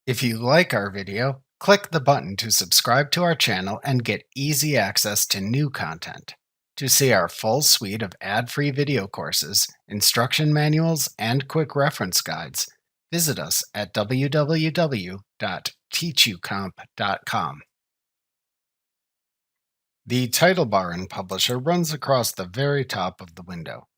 If you like our video, click the button to subscribe to our channel and get easy access to new content. To see our full suite of ad-free video courses, instruction manuals, and quick reference guides, visit us at www.teachucomp.com. The title bar in Publisher runs across the very top of the window.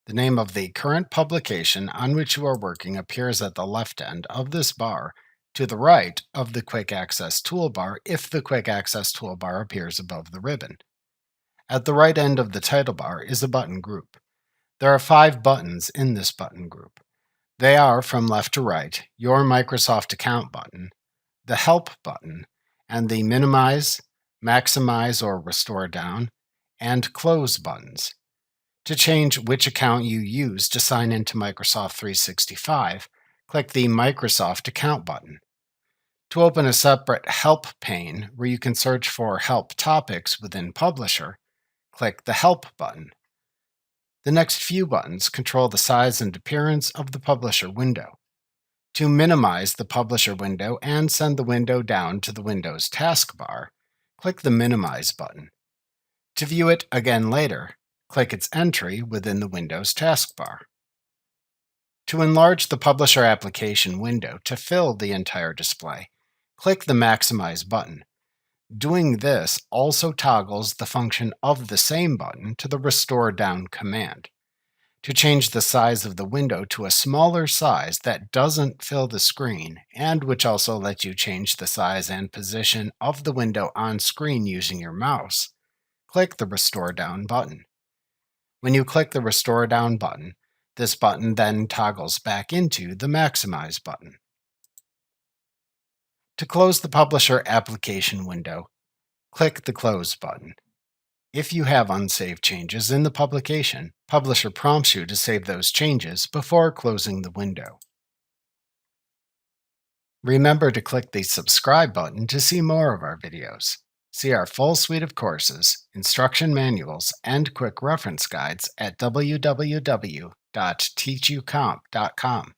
The name of the current publication on which you are working appears at the left end of this bar, to the right of the Quick Access toolbar if the Quick Access toolbar appears above the ribbon. At the right end of the title bar is a button group. There are 5 buttons in this button group. They are, from left to right, your Microsoft Account button, the Help button, and the Minimize, Maximize or Restore Down, and Close buttons. To change which account you use to sign into Microsoft 365, click the Microsoft Account button. To open a separate Help pane where you can search for help topics within Publisher, click the Help button. The next few buttons control the size and appearance of the Publisher window. To minimize the Publisher window and send the window down to the Windows taskbar, click the Minimize button. To view it again later, click its entry within the Windows taskbar. To enlarge the Publisher application window to fill the entire display, click the Maximize button. Doing this also toggles the function of the same button to the Restore Down command. To change the size of the window to a smaller size that doesn't fill the screen, and which also lets you change the size and position of the window on screen using your mouse, click the Restore Down button. When you click the Restore Down button, this button then toggles back into the Maximize button. To close the Publisher application window, click the Close button. If you have unsaved changes in the publication, Publisher prompts you to save those changes before closing the window. Remember to click the Subscribe button to see more of our videos. See our full suite of courses, instruction manuals, and quick reference guides at www.teachucomp.com.